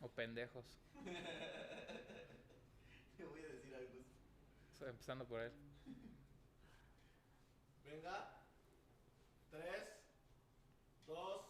O pendejos. Te voy a decir algo. Empezando por él. Venga. 3, 2.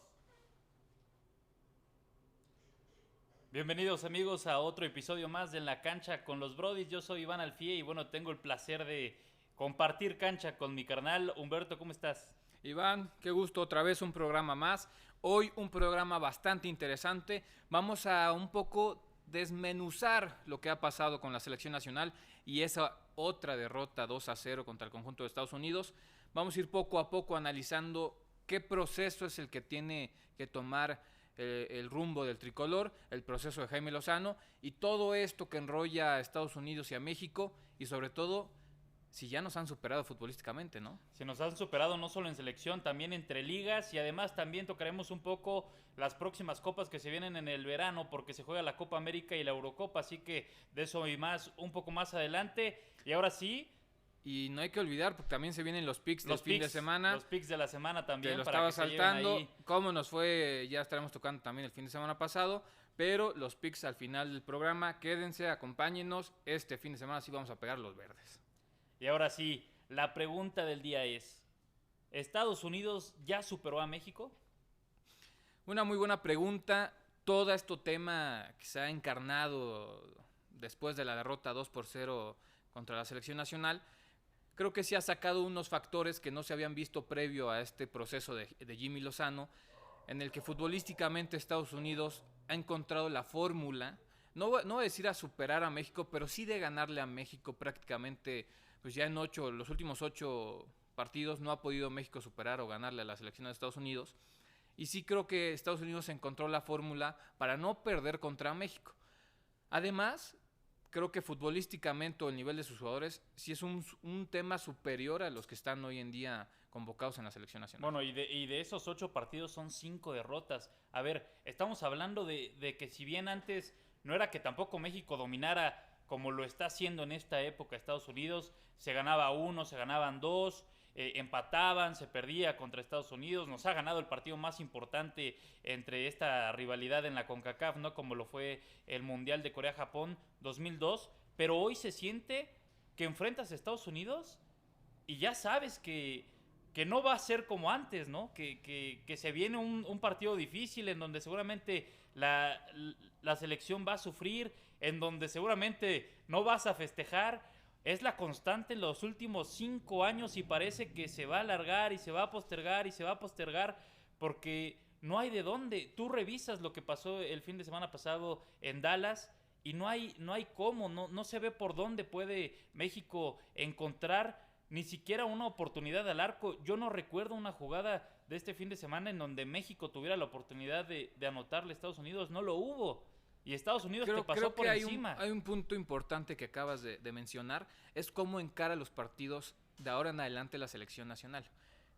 Bienvenidos amigos a otro episodio más de En la Cancha con los Brodis. Yo soy Iván Alfie y bueno, tengo el placer de compartir cancha con mi carnal Humberto. ¿Cómo estás? Iván, qué gusto, otra vez un programa más. Hoy un programa bastante interesante. Vamos a un poco desmenuzar lo que ha pasado con la selección nacional y esa otra derrota 2-0 contra el conjunto de Estados Unidos. Vamos a ir poco a poco analizando qué proceso es el que tiene que tomar el rumbo del tricolor, el proceso de Jaime Lozano y todo esto que enrolla a Estados Unidos y a México y sobre todo si ya nos han superado futbolísticamente, ¿no? Se nos han superado no solo en selección, también entre ligas y además también tocaremos un poco las próximas copas que se vienen en el verano porque se juega la Copa América y la Eurocopa, así que de eso y más un poco más adelante. Y ahora sí, Y no hay que olvidar, porque también se vienen los picks del fin de semana. Los picks de la semana también. Te lo para estaba que se lleven saltando. ahí. Cómo nos fue, ya estaremos tocando también el fin de semana pasado. Pero los picks al final del programa, quédense, acompáñenos. Este fin de semana sí vamos a pegar los verdes. Y ahora sí, la pregunta del día es, ¿Estados Unidos ya superó a México? Una muy buena pregunta. Todo este tema que se ha encarnado después de la derrota 2-0 contra la selección nacional, creo que sí ha sacado unos factores que no se habían visto previo a este proceso de Jimmy Lozano, en el que futbolísticamente Estados Unidos ha encontrado la fórmula, no voy a decir a superar a México, pero sí de ganarle a México prácticamente, pues ya en los últimos 8 partidos no ha podido México superar o ganarle a la selección de Estados Unidos. Y sí creo que Estados Unidos encontró la fórmula para no perder contra México. Además, creo que futbolísticamente o el nivel de sus jugadores sí es un tema superior a los que están hoy en día convocados en la selección nacional. Bueno, y de esos 8 partidos son 5 derrotas. A ver, estamos hablando de que si bien antes no era que tampoco México dominara como lo está haciendo en esta época Estados Unidos, se ganaba 1, se ganaban 2, empataban, se perdía contra Estados Unidos, nos ha ganado el partido más importante entre esta rivalidad en la CONCACAF, ¿no? Como lo fue el Mundial de Corea-Japón 2002, pero hoy se siente que enfrentas a Estados Unidos y ya sabes que no va a ser como antes, ¿no? Que se viene un partido difícil en donde seguramente la selección va a sufrir, en donde seguramente no vas a festejar. Es la constante en los últimos 5 años y parece que se va a alargar y se va a postergar y se va a postergar porque no hay de dónde. Tú revisas lo que pasó el fin de semana pasado en Dallas y no hay cómo, no se ve por dónde puede México encontrar ni siquiera una oportunidad al arco. Yo no recuerdo una jugada de este fin de semana en donde México tuviera la oportunidad de anotarle a Estados Unidos. No lo hubo. Y Estados Unidos te pasó Creo por que encima. hay un punto importante que acabas de mencionar, es cómo encara los partidos de ahora en adelante la selección nacional.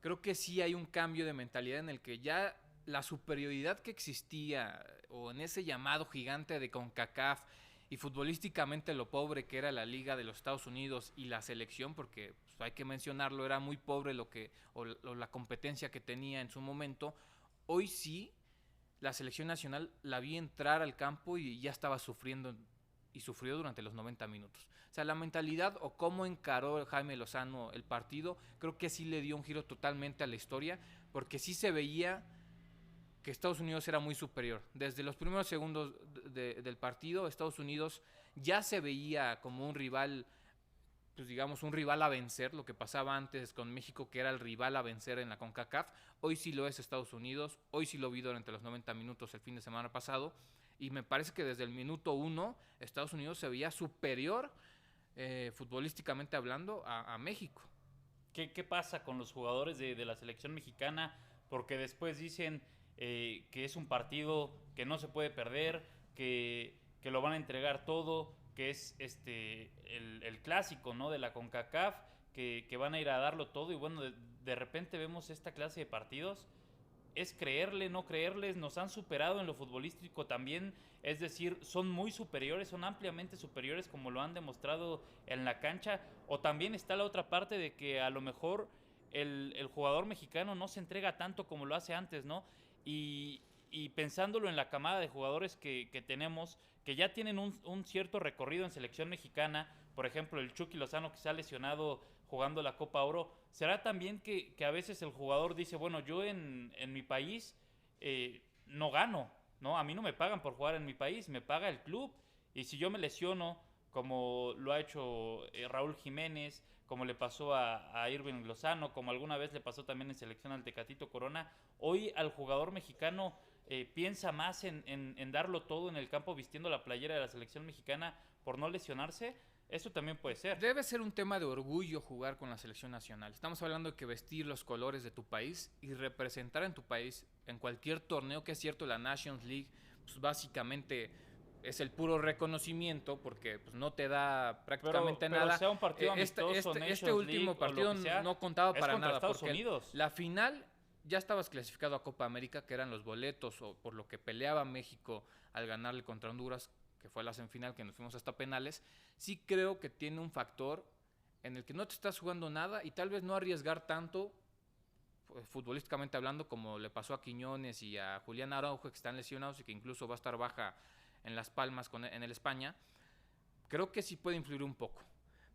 Creo que sí hay un cambio de mentalidad en el que ya la superioridad que existía o en ese llamado gigante de CONCACAF y futbolísticamente lo pobre que era la liga de los Estados Unidos y la selección, porque pues, hay que mencionarlo, era muy pobre o la competencia que tenía en su momento. Hoy sí la selección nacional la vi entrar al campo y ya estaba sufriendo y sufrió durante los 90 minutos. O sea, la mentalidad o cómo encaró Jaime Lozano el partido, creo que sí le dio un giro totalmente a la historia, porque sí se veía que Estados Unidos era muy superior. Desde los primeros segundos del partido, Estados Unidos ya se veía como un rival, pues digamos, un rival a vencer, lo que pasaba antes con México, que era el rival a vencer en la CONCACAF. Hoy sí lo es Estados Unidos, hoy sí lo vi durante los 90 minutos el fin de semana pasado, y me parece que desde el minuto 1 Estados Unidos se veía superior, futbolísticamente hablando, a México. ¿Qué pasa con los jugadores de la selección mexicana? Porque después dicen que es un partido que no se puede perder, que lo van a entregar todo, que es el clásico, ¿no? De la CONCACAF, que van a ir a darlo todo y bueno, de repente vemos esta clase de partidos. Es creerle, no creerles, nos han superado en lo futbolístico también, es decir, son muy superiores, son ampliamente superiores como lo han demostrado en la cancha, o también está la otra parte de que a lo mejor el jugador mexicano no se entrega tanto como lo hace antes, ¿no? Y, y pensándolo en la camada de jugadores que tenemos, que ya tienen un cierto recorrido en selección mexicana, por ejemplo, el Chucky Lozano que se ha lesionado jugando la Copa Oro, será también que a veces el jugador dice, bueno, yo en mi país no gano, ¿no? A mí no me pagan por jugar en mi país, me paga el club. Y si yo me lesiono, como lo ha hecho Raúl Jiménez, como le pasó a Irving Lozano, como alguna vez le pasó también en selección al Tecatito Corona, hoy al jugador mexicano piensa más en darlo todo en el campo vistiendo la playera de la selección mexicana por no lesionarse. Eso también puede ser. Debe ser un tema de orgullo jugar con la selección nacional. Estamos hablando de que vestir los colores de tu país y representar en tu país en cualquier torneo, que es cierto, la Nations League, pues básicamente es el puro reconocimiento porque pues, no te da prácticamente pero nada. sea un partido amistoso, Este último League, partido sea, no contaba para contra nada Estados porque Unidos. la final ya estabas clasificado a Copa América, que eran los boletos o por lo que peleaba México al ganarle contra Honduras, que fue la semifinal, que nos fuimos hasta penales. Sí creo que tiene un factor en el que no te estás jugando nada y tal vez no arriesgar tanto, futbolísticamente hablando, como le pasó a Quiñones y a Julián Araujo, que están lesionados y que incluso va a estar baja en Las Palmas en el España. Creo que sí puede influir un poco,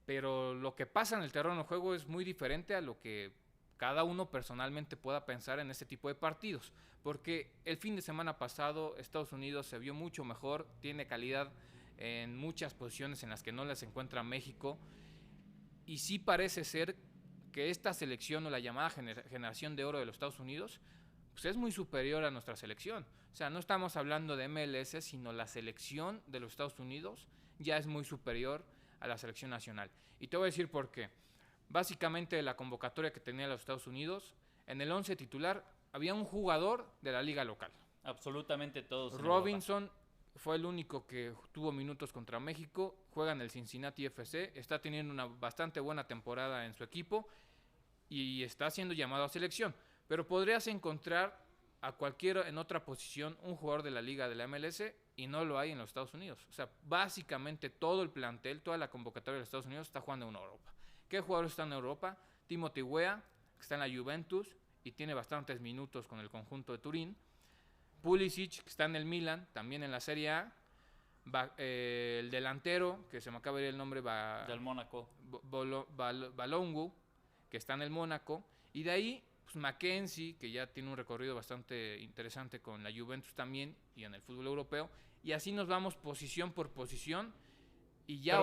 pero lo que pasa en el terreno de juego es muy diferente a lo que cada uno personalmente pueda pensar en este tipo de partidos, porque el fin de semana pasado Estados Unidos se vio mucho mejor, tiene calidad en muchas posiciones en las que no las encuentra México, y sí parece ser que esta selección o la llamada generación de oro de los Estados Unidos pues es muy superior a nuestra selección. O sea, no estamos hablando de MLS, sino la selección de los Estados Unidos ya es muy superior a la selección nacional. Y te voy a decir por qué. Básicamente la convocatoria que tenía los Estados Unidos, en el 11 titular había un jugador de la liga local. Absolutamente todos. Robinson fue el único que tuvo minutos contra México, juega en el Cincinnati FC, está teniendo una bastante buena temporada en su equipo y está siendo llamado a selección. Pero podrías encontrar a cualquiera en otra posición un jugador de la liga de la MLS y no lo hay en los Estados Unidos. O sea, básicamente todo el plantel, toda la convocatoria de los Estados Unidos está jugando en Europa. ¿Qué jugadores están en Europa? Timothy Weah, que está en la Juventus y tiene bastantes minutos con el conjunto de Turín. Pulisic, que está en el Milan, también en la Serie A. El delantero, que se me acaba de ir el nombre, del Mónaco. Balongu, que está en el Mónaco. Y de ahí, pues Mackenzie, que ya tiene un recorrido bastante interesante con la Juventus también y en el fútbol europeo. Y así nos vamos posición por posición. Y ya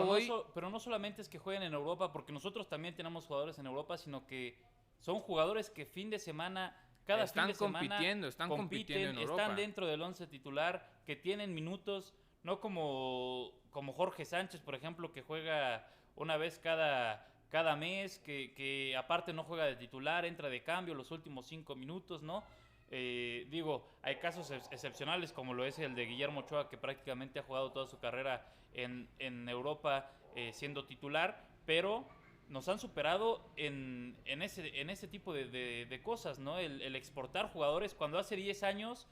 pero no solamente es que jueguen en Europa, porque nosotros también tenemos jugadores en Europa, sino que son jugadores que fin de semana, cada fin de semana están compitiendo en Europa. Están dentro del 11 titular, que tienen minutos, no como Jorge Sánchez, por ejemplo, que juega una vez cada mes, que aparte no juega de titular, entra de cambio los últimos 5 minutos, ¿no? Hay casos excepcionales como lo es el de Guillermo Ochoa, que prácticamente ha jugado toda su carrera en Europa siendo titular, pero nos han superado en ese tipo de cosas, ¿no? El exportar jugadores, cuando hace 10 años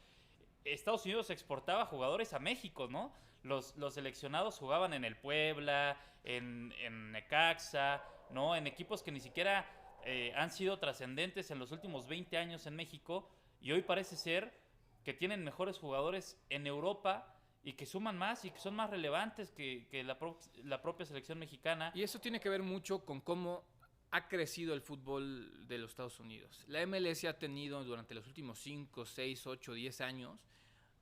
Estados Unidos exportaba jugadores a México, ¿no? Los seleccionados jugaban en el Puebla, en Necaxa, ¿no? En equipos que ni siquiera han sido trascendentes en los últimos 20 años en México, y hoy parece ser que tienen mejores jugadores en Europa y que suman más y que son más relevantes que la propia selección mexicana. Y eso tiene que ver mucho con cómo ha crecido el fútbol de los Estados Unidos. La MLS ha tenido durante los últimos 5, 6, 8, 10 años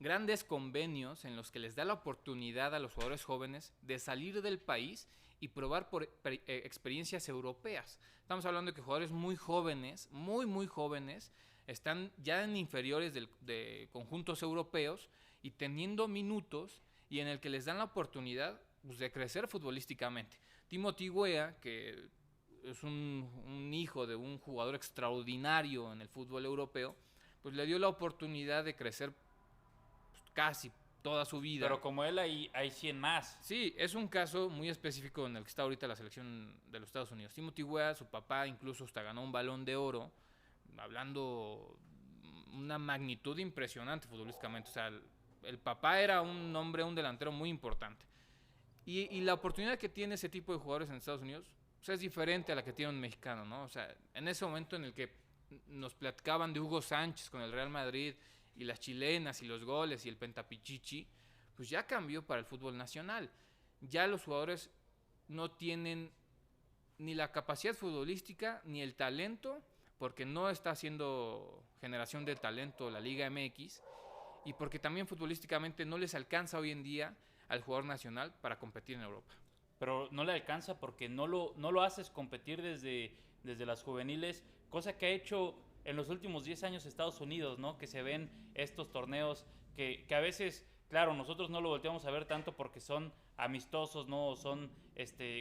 grandes convenios en los que les da la oportunidad a los jugadores jóvenes de salir del país y probar por experiencias europeas. Estamos hablando de que jugadores muy jóvenes, muy jóvenes, están ya en inferiores de conjuntos europeos y teniendo minutos y en el que les dan la oportunidad pues, de crecer futbolísticamente. Timothy Weah, que es un hijo de un jugador extraordinario en el fútbol europeo, pues le dio la oportunidad de crecer pues, casi toda su vida. Pero como él hay 100 más. Sí, es un caso muy específico en el que está ahorita la selección de los Estados Unidos. Timothy Weah, su papá incluso hasta ganó un Balón de Oro, hablando una magnitud impresionante futbolísticamente. O sea, el papá era un hombre, un delantero muy importante. Y la oportunidad que tiene ese tipo de jugadores en Estados Unidos pues es diferente a la que tiene un mexicano, ¿no? O sea, en ese momento en el que nos platicaban de Hugo Sánchez con el Real Madrid y las chilenas y los goles y el pentapichichi, pues ya cambió para el fútbol nacional. Ya los jugadores no tienen ni la capacidad futbolística ni el talento, porque no está haciendo generación de talento la Liga MX, y porque también futbolísticamente no les alcanza hoy en día al jugador nacional para competir en Europa. Pero no le alcanza porque no lo haces competir desde las juveniles, cosa que ha hecho en los últimos 10 años Estados Unidos, ¿no? Que se ven estos torneos que a veces, claro, nosotros no lo volteamos a ver tanto porque son amistosos, ¿no? Son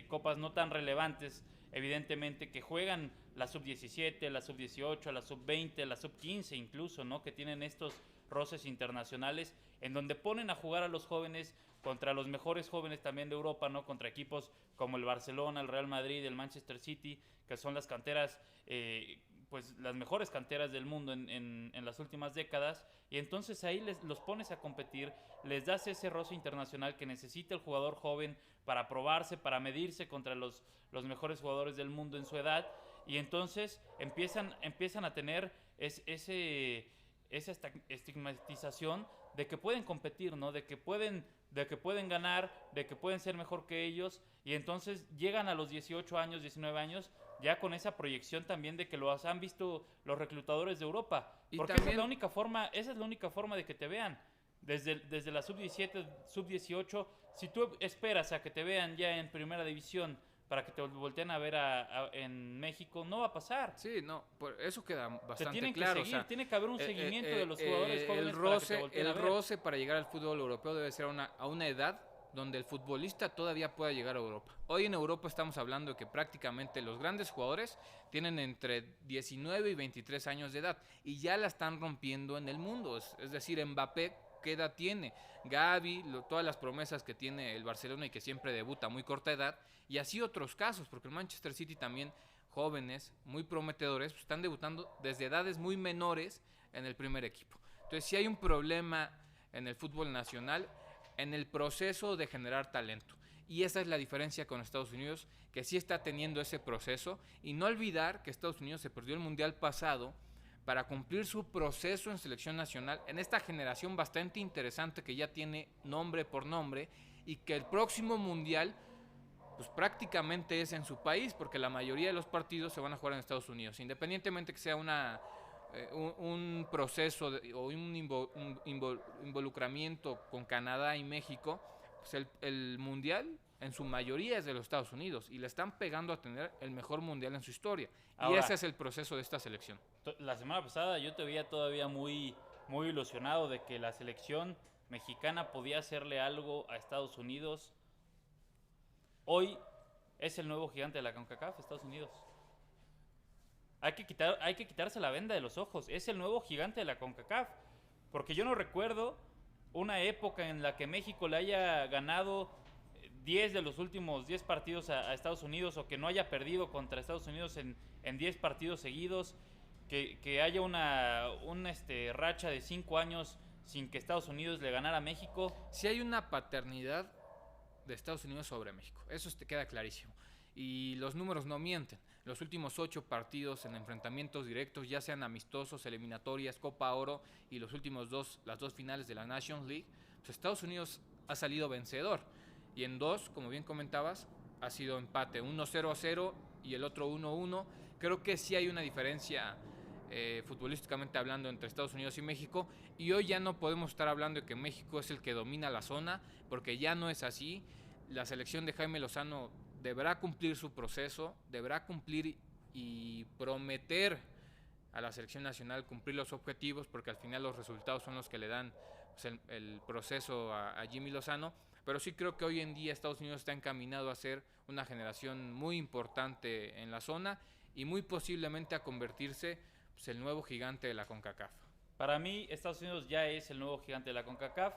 copas no tan relevantes, evidentemente, que juegan la sub-17, la sub-18, la sub-20, la sub-15 incluso, ¿no? Que tienen estos roces internacionales en donde ponen a jugar a los jóvenes contra los mejores jóvenes también de Europa, ¿no? Contra equipos como el Barcelona, el Real Madrid, el Manchester City, que son las canteras, pues las mejores canteras del mundo en las últimas décadas, y entonces ahí los pones a competir, les das ese roce internacional que necesita el jugador joven para probarse, para medirse contra los mejores jugadores del mundo en su edad, y entonces empiezan a tener esa estigmatización de que pueden competir, ¿no? De que pueden ganar, de que pueden ser mejor que ellos, y entonces llegan a los 18 años, 19 años, ya con esa proyección también de que los han visto los reclutadores de Europa. Y porque también, esa es la única forma de que te vean. Desde la sub-17, sub-18, si tú esperas a que te vean ya en primera división para que te volteen a ver en México, no va a pasar. sí, no, eso queda bastante tienen claro. que seguir, tiene que haber un seguimiento de los jugadores jóvenes El para que te volteen a el ver. roce para llegar al fútbol europeo debe ser a una edad donde el futbolista todavía pueda llegar a Europa. Hoy en Europa estamos hablando de que prácticamente los grandes jugadores tienen entre 19 y 23 años de edad y ya la están rompiendo en el mundo. Es decir, Mbappé, ¿qué edad tiene? Gavi, todas las promesas que tiene el Barcelona y que siempre debuta a muy corta edad, y así otros casos, porque el Manchester City también, jóvenes, muy prometedores, pues están debutando desde edades muy menores en el primer equipo. Entonces, sí hay un problema en el fútbol nacional, en el proceso de generar talento. Y esa es la diferencia con Estados Unidos, que sí está teniendo ese proceso. Y no olvidar que Estados Unidos se perdió el Mundial pasado para cumplir su proceso en selección nacional, en esta generación bastante interesante que ya tiene nombre por nombre, y que el próximo Mundial pues prácticamente es en su país, porque la mayoría de los partidos se van a jugar en Estados Unidos, independientemente que sea un proceso o un involucramiento con Canadá y México, pues el Mundial en su mayoría es de los Estados Unidos y le están pegando a tener el mejor Mundial en su historia. Ahora, y ese es el proceso de esta selección. La semana pasada yo te veía todavía muy, muy ilusionado de que la selección mexicana podía hacerle algo a Estados Unidos. Hoy es el nuevo gigante de la CONCACAF, Estados Unidos. Hay que quitarse la venda de los ojos. Es el nuevo gigante de la CONCACAF. Porque yo no recuerdo una época en la que México le haya ganado 10 de los últimos 10 partidos a Estados Unidos, o que no haya perdido contra Estados Unidos en 10 partidos seguidos, que haya una racha de 5 años sin que Estados Unidos le ganara a México. Si hay una paternidad de Estados Unidos sobre México, eso te queda clarísimo. Y los números no mienten. Los últimos 8 partidos en enfrentamientos directos, ya sean amistosos, eliminatorias, Copa Oro y las dos finales de la Nations League, pues Estados Unidos ha salido vencedor. Y en 2, como bien comentabas, ha sido empate, uno 0-0 y el otro 1-1. Creo que sí hay una diferencia futbolísticamente hablando entre Estados Unidos y México, y hoy ya no podemos estar hablando de que México es el que domina la zona, porque ya no es así. La selección de Jaime Lozano deberá cumplir su proceso, deberá cumplir y prometer a la selección nacional cumplir los objetivos, porque al final los resultados son los que le dan pues, el proceso a Jimmy Lozano. Pero sí creo que hoy en día Estados Unidos está encaminado a ser una generación muy importante en la zona y muy posiblemente a convertirse pues, el nuevo gigante de la CONCACAF. Para mí, Estados Unidos ya es el nuevo gigante de la CONCACAF,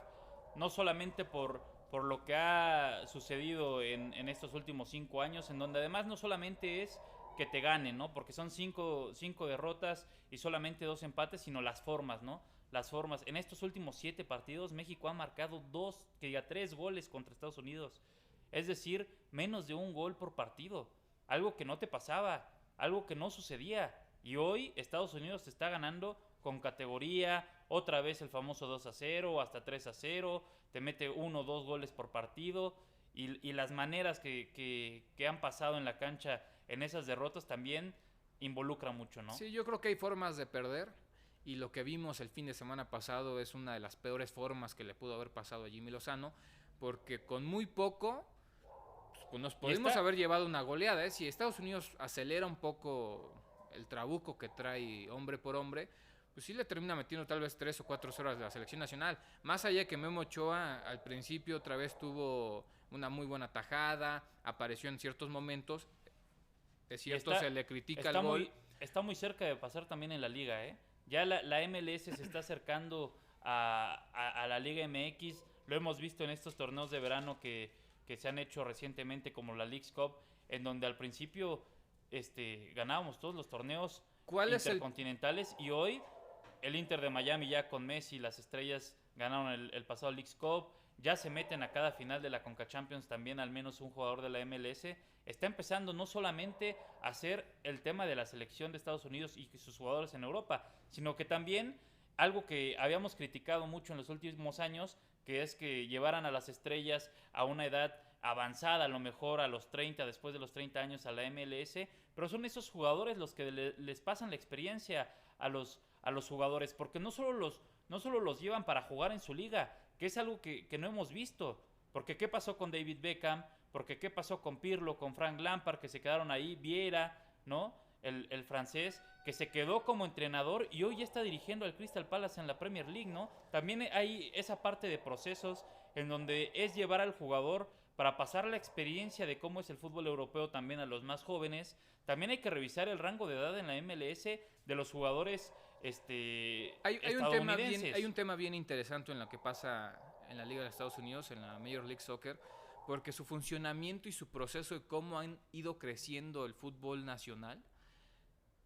no solamente por lo que ha sucedido en estos últimos 5 años, en donde además no solamente es que te ganen, ¿no? Porque son 5 derrotas y solamente 2 empates, sino las formas, ¿no? Las formas. En estos últimos 7 partidos, México ha marcado 3 goles contra Estados Unidos. Es decir, menos de 1 gol por partido. Algo que no te pasaba, algo que no sucedía. Y hoy Estados Unidos te está ganando con categoría, otra vez el famoso 2-0, hasta 3-0, te mete 1 o 2 goles por partido, y las maneras que han pasado en la cancha en esas derrotas también involucra mucho, ¿no? Sí, yo creo que hay formas de perder, y lo que vimos el fin de semana pasado es una de las peores formas que le pudo haber pasado a Jimmy Lozano, porque con muy poco pues nos pudimos haber llevado una goleada, ¿eh? Si Estados Unidos acelera un poco el trabuco que trae hombre por hombre, pues sí le termina metiendo tal vez 3 o 4 horas de la selección nacional. Más allá de que Memo Ochoa al principio otra vez tuvo una muy buena tajada, apareció en ciertos momentos, es cierto, se le critica el gol. Está muy cerca de pasar también en la liga, ¿eh? Ya la MLS se está acercando a la Liga MX, lo hemos visto en estos torneos de verano que se han hecho recientemente, como la Leagues Cup, en donde al principio ganábamos todos los torneos intercontinentales, y hoy el Inter de Miami, ya con Messi, las estrellas, ganaron el pasado Leagues Cup, ya se meten a cada final de la Conca Champions también al menos un jugador de la MLS. Está empezando no solamente a hacer el tema de la selección de Estados Unidos y sus jugadores en Europa, sino que también algo que habíamos criticado mucho en los últimos años, que es que llevaran a las estrellas a una edad avanzada, a lo mejor a los 30, después de los 30 años a la MLS, pero son esos jugadores los que les pasan la experiencia a los jugadores, porque no solo los llevan para jugar en su liga, que es algo que no hemos visto, porque ¿qué pasó con David Beckham? Porque ¿qué pasó con Pirlo, con Frank Lampard, que se quedaron ahí? Vieira, ¿no? El francés, que se quedó como entrenador y hoy ya está dirigiendo al Crystal Palace en la Premier League, ¿no? También hay esa parte de procesos en donde es llevar al jugador para pasar la experiencia de cómo es el fútbol europeo también a los más jóvenes. También hay que revisar el rango de edad en la MLS de los jugadores estadounidenses. Hay un tema bien interesante en lo que pasa en la Liga de Estados Unidos, en la Major League Soccer, porque su funcionamiento y su proceso de cómo han ido creciendo el fútbol nacional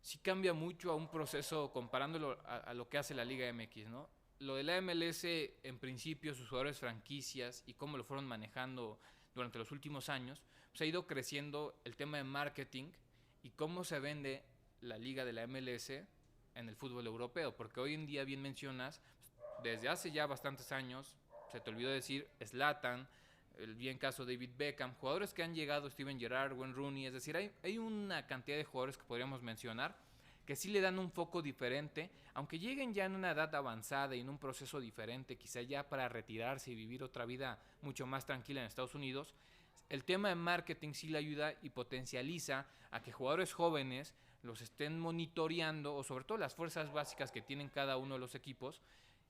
sí cambia mucho a un proceso comparándolo a lo que hace la Liga MX, ¿no? Lo de la MLS, en principio, sus jugadores franquicias y cómo lo fueron manejando durante los últimos años, pues ha ido creciendo el tema de marketing y cómo se vende la liga de la MLS en el fútbol europeo, porque hoy en día, bien mencionas, desde hace ya bastantes años, se te olvidó decir Zlatan, el bien caso David Beckham, jugadores que han llegado, Steven Gerrard, Wayne Rooney, es decir, hay una cantidad de jugadores que podríamos mencionar que sí le dan un foco diferente, aunque lleguen ya en una edad avanzada y en un proceso diferente, quizá ya para retirarse y vivir otra vida mucho más tranquila en Estados Unidos. El tema de marketing sí le ayuda y potencializa a que jugadores jóvenes los estén monitoreando, o sobre todo las fuerzas básicas que tienen cada uno de los equipos,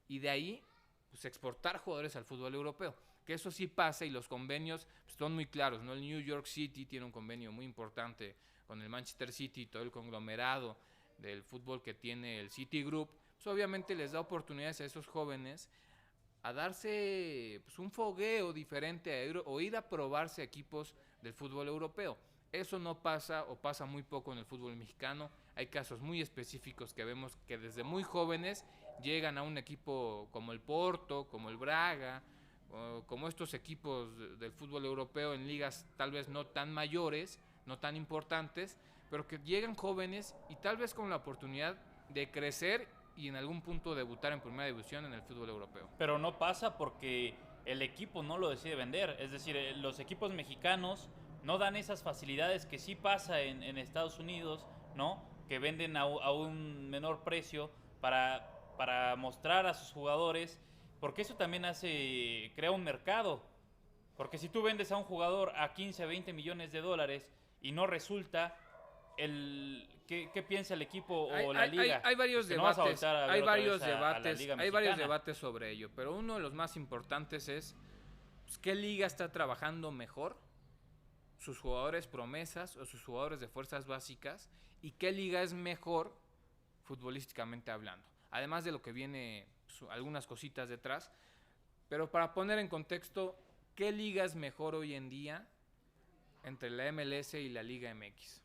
y de ahí pues exportar jugadores al fútbol europeo. Que eso sí pasa, y los convenios pues, son muy claros, ¿no? El New York City tiene un convenio muy importante con el Manchester City, todo el conglomerado del fútbol que tiene el City Group, pues obviamente les da oportunidades a esos jóvenes a darse pues, un fogueo diferente o ir a probarse equipos del fútbol europeo. Eso no pasa, o pasa muy poco en el fútbol mexicano. Hay casos muy específicos que vemos que desde muy jóvenes llegan a un equipo como el Porto, como el Braga, o como estos equipos del fútbol europeo en ligas tal vez no tan mayores, no tan importantes, pero que llegan jóvenes y tal vez con la oportunidad de crecer y en algún punto debutar en primera división en el fútbol europeo. Pero no pasa porque el equipo no lo decide vender, es decir, los equipos mexicanos no dan esas facilidades que sí pasa en Estados Unidos, ¿no? Que venden a un menor precio para mostrar a sus jugadores, porque eso también crea un mercado. Porque si tú vendes a un jugador a 15, 20 millones de dólares y no resulta, ¿qué piensa el equipo o la liga? Hay varios debates, hay varios debates sobre ello, pero uno de los más importantes es pues, ¿qué liga está trabajando mejor? Sus jugadores promesas o sus jugadores de fuerzas básicas, y qué liga es mejor futbolísticamente hablando. Además de lo que viene, pues, algunas cositas detrás, pero para poner en contexto, ¿qué liga es mejor hoy en día entre la MLS y la Liga MX?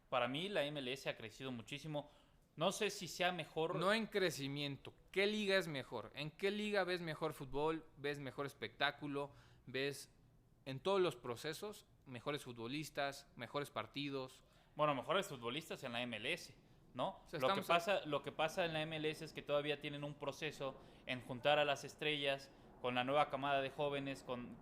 Para mí la MLS ha crecido muchísimo. No sé si sea mejor. No en crecimiento. ¿Qué liga es mejor? ¿En qué liga ves mejor fútbol? ¿Ves mejor espectáculo? ¿Ves en todos los procesos mejores futbolistas, mejores partidos? Bueno, mejores futbolistas en la MLS. ¿no? O sea, Lo que pasa en la MLS es que todavía tienen un proceso en juntar a las estrellas con la nueva camada de jóvenes, con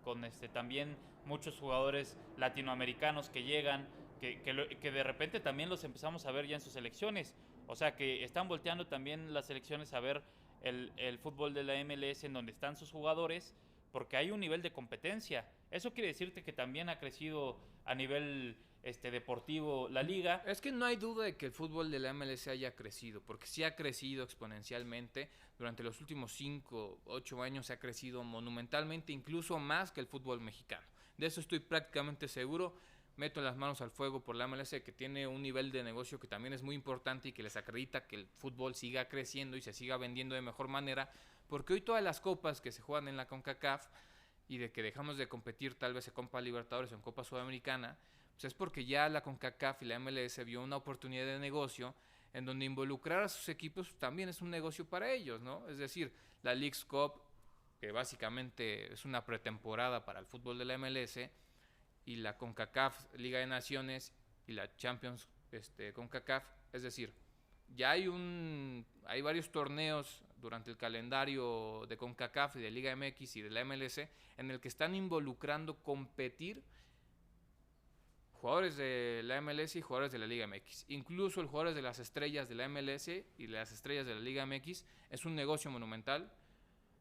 también muchos jugadores latinoamericanos que llegan, que de repente también los empezamos a ver ya en sus selecciones. O sea, que están volteando también las selecciones a ver el fútbol de la MLS en donde están sus jugadores, porque hay un nivel de competencia. Eso quiere decirte que también ha crecido a nivel deportivo la liga. Es que no hay duda de que el fútbol de la MLS haya crecido, porque sí ha crecido exponencialmente. Durante los últimos 5, 8 años ha crecido monumentalmente, incluso más que el fútbol mexicano. De eso estoy prácticamente seguro. Meto las manos al fuego por la MLS, que tiene un nivel de negocio que también es muy importante y que les acredita que el fútbol siga creciendo y se siga vendiendo de mejor manera, porque hoy todas las copas que se juegan en la CONCACAF y de que dejamos de competir tal vez en Copa Libertadores o en Copa Sudamericana, pues es porque ya la CONCACAF y la MLS vio una oportunidad de negocio en donde involucrar a sus equipos también es un negocio para ellos, ¿no? Es decir, la Leagues Cup, que básicamente es una pretemporada para el fútbol de la MLS, y la CONCACAF Liga de Naciones y la Champions CONCACAF, es decir, ya hay varios torneos durante el calendario de CONCACAF y de Liga MX y de la MLS en el que están involucrando competir jugadores de la MLS y jugadores de la Liga MX. Incluso el jugadores de las estrellas de la MLS y las estrellas de la Liga MX es un negocio monumental,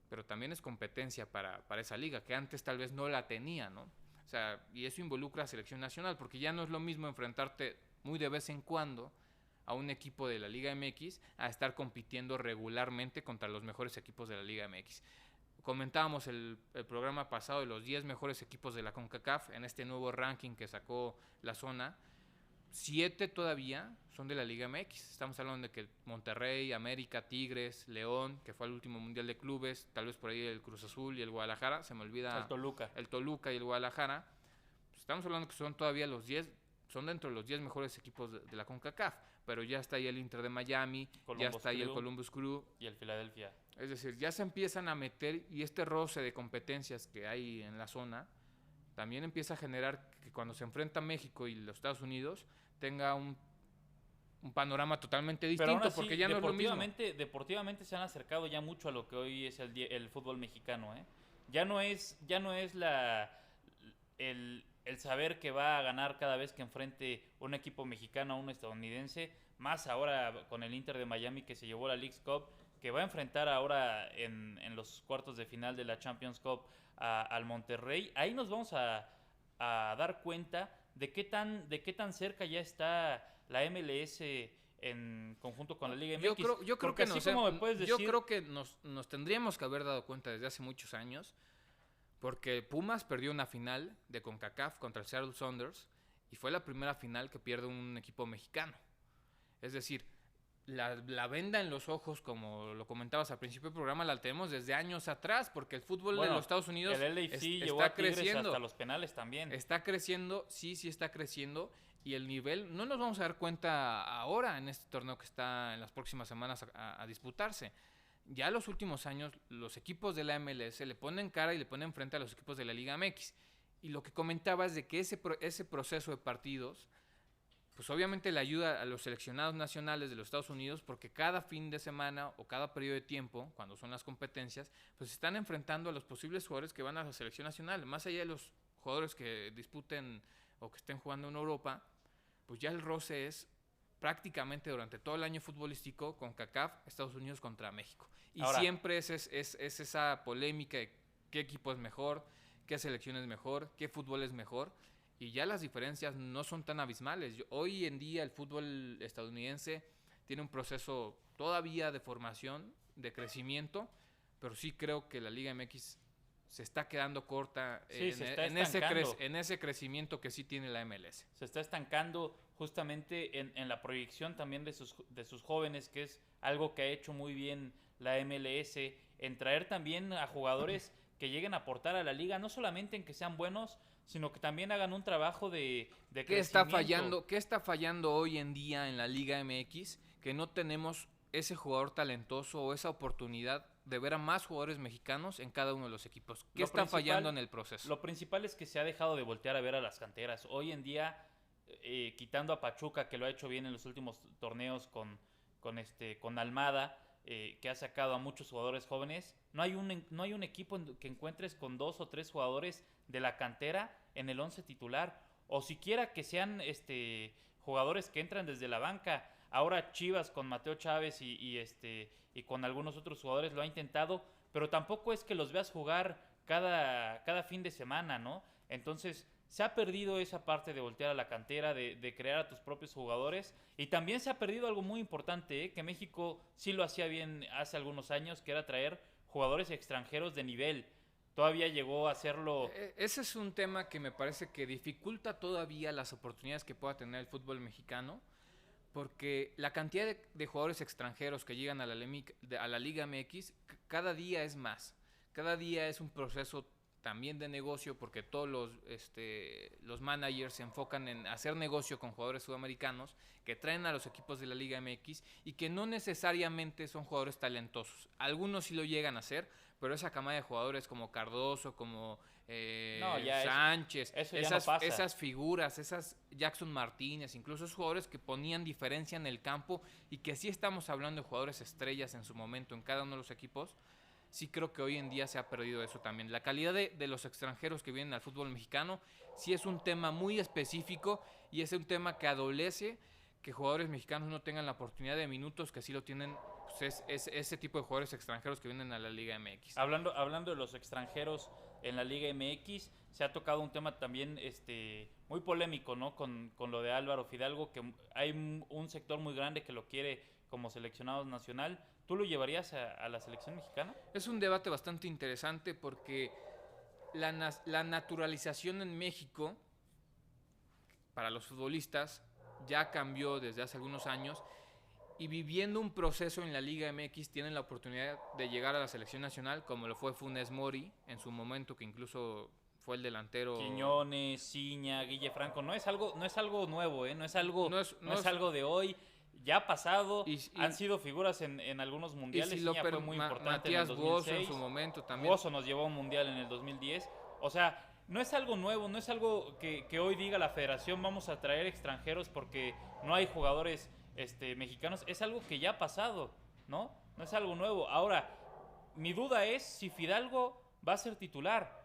pero también es competencia para esa liga, que antes tal vez no la tenía, ¿no? O sea, y eso involucra a selección nacional, porque ya no es lo mismo enfrentarte muy de vez en cuando a un equipo de la Liga MX a estar compitiendo regularmente contra los mejores equipos de la Liga MX. Comentábamos el programa pasado de los 10 mejores equipos de la CONCACAF en este nuevo ranking que sacó la zona. 7 todavía son de la Liga MX. Estamos hablando de que Monterrey, América, Tigres, León, que fue al último Mundial de Clubes, tal vez por ahí el Cruz Azul y el Guadalajara, se me olvida. El Toluca y el Guadalajara. Pues estamos hablando que son todavía los 10, son dentro de los 10 mejores equipos de la CONCACAF, pero ya está ahí el Inter de Miami, ya está ahí el Columbus Crew y el Philadelphia. Es decir, ya se empiezan a meter, y este roce de competencias que hay en la zona también empieza a generar que cuando se enfrenta México y los Estados Unidos tenga un panorama totalmente distinto, así, porque ya no es lo mismo. Deportivamente se han acercado ya mucho a lo que hoy es el fútbol mexicano, ¿eh? Ya no es el saber que va a ganar cada vez que enfrente un equipo mexicano a un estadounidense, más ahora con el Inter de Miami que se llevó la Leagues Cup, que va a enfrentar ahora en los cuartos de final de la Champions Cup al Monterrey. Ahí nos vamos a dar cuenta de qué tan cerca ya está la MLS en conjunto con la Liga MX. Yo creo que nos tendríamos que haber dado cuenta desde hace muchos años, porque Pumas perdió una final de CONCACAF contra el Seattle Sounders y fue la primera final que pierde un equipo mexicano. Es decir, la venda en los ojos, como lo comentabas al principio del programa, la tenemos desde años atrás, porque el fútbol de los Estados Unidos está creciendo. Hasta los penales también. Está creciendo, sí está creciendo, y el nivel no nos vamos a dar cuenta ahora en este torneo que está en las próximas semanas a disputarse. Ya en los últimos años los equipos de la MLS le ponen cara y le ponen frente a los equipos de la Liga MX. Y lo que comentabas de que ese proceso de partidos, pues obviamente le ayuda a los seleccionados nacionales de los Estados Unidos, porque cada fin de semana o cada periodo de tiempo, cuando son las competencias, pues están enfrentando a los posibles jugadores que van a la selección nacional. Más allá de los jugadores que disputen o que estén jugando en Europa, pues ya el roce es prácticamente durante todo el año futbolístico con CONCACAF, Estados Unidos contra México. Y ahora, siempre es esa polémica de qué equipo es mejor, qué selección es mejor, qué fútbol es mejor. Y ya las diferencias no son tan abismales. Hoy en día el fútbol estadounidense tiene un proceso todavía de formación, de crecimiento, pero sí creo que la Liga MX se está quedando corta en ese crecimiento que sí tiene la MLS. Se está estancando justamente en la proyección también de sus jóvenes, que es algo que ha hecho muy bien la MLS, en traer también a jugadores que lleguen a aportar a la liga, no solamente en que sean buenos, sino que también hagan un trabajo de crecimiento. ¿Qué está fallando hoy en día en la Liga MX? Que no tenemos ese jugador talentoso o esa oportunidad de ver a más jugadores mexicanos en cada uno de los equipos. ¿Qué está fallando en el proceso? Lo principal es que se ha dejado de voltear a ver a las canteras. Hoy en día quitando a Pachuca, que lo ha hecho bien en los últimos torneos con Almada, que ha sacado a muchos jugadores jóvenes. No hay un equipo que encuentres con 2 o 3 jugadores de la cantera en el 11 titular, o siquiera que sean jugadores que entran desde la banca. Ahora Chivas con Mateo Chávez y con algunos otros jugadores lo ha intentado, pero tampoco es que los veas jugar cada fin de semana, ¿no? Entonces se ha perdido esa parte de voltear a la cantera, de crear a tus propios jugadores, y también se ha perdido algo muy importante, que México sí lo hacía bien hace algunos años, que era traer jugadores extranjeros de nivel. Todavía llegó a hacerlo. Ese es un tema que me parece que dificulta todavía las oportunidades que pueda tener el fútbol mexicano, porque la cantidad de jugadores extranjeros que llegan a la Liga MX cada día es más. Cada día es un proceso también de negocio, porque todos los managers se enfocan en hacer negocio con jugadores sudamericanos que traen a los equipos de la Liga MX y que no necesariamente son jugadores talentosos. Algunos sí lo llegan a ser, pero esa camada de jugadores como Cardoso, como Sánchez, eso ya no pasa. esas figuras, esas Jackson Martínez, incluso esos jugadores que ponían diferencia en el campo, y que sí estamos hablando de jugadores estrellas en su momento en cada uno de los equipos. Sí creo que hoy en día se ha perdido eso también. La calidad de los extranjeros que vienen al fútbol mexicano sí es un tema muy específico, y es un tema que adolece que jugadores mexicanos no tengan la oportunidad de minutos que sí lo tienen, pues es ese tipo de jugadores extranjeros que vienen a la Liga MX. Hablando de los extranjeros en la Liga MX, se ha tocado un tema también muy polémico, ¿no? Con lo de Álvaro Fidalgo, que hay un sector muy grande que lo quiere como seleccionado nacional. ¿Tú lo llevarías a la selección mexicana? Es un debate bastante interesante, porque la naturalización en México para los futbolistas ya cambió desde hace algunos años, y viviendo un proceso en la Liga MX tienen la oportunidad de llegar a la selección nacional, como lo fue Funes Mori en su momento, que incluso fue el delantero. Quiñones, Ciña, Guille Franco, no es algo nuevo, no es algo de hoy. Ya ha pasado, han sido figuras en algunos mundiales. Y si Ciña fue muy importante Matías en el 2006. Bozo en su momento también. Bozo nos llevó a un mundial en el 2010. O sea, no es algo nuevo, no es algo que hoy diga la federación vamos a traer extranjeros porque no hay jugadores mexicanos. Es algo que ya ha pasado, ¿no? No es algo nuevo. Ahora, mi duda es si Fidalgo va a ser titular.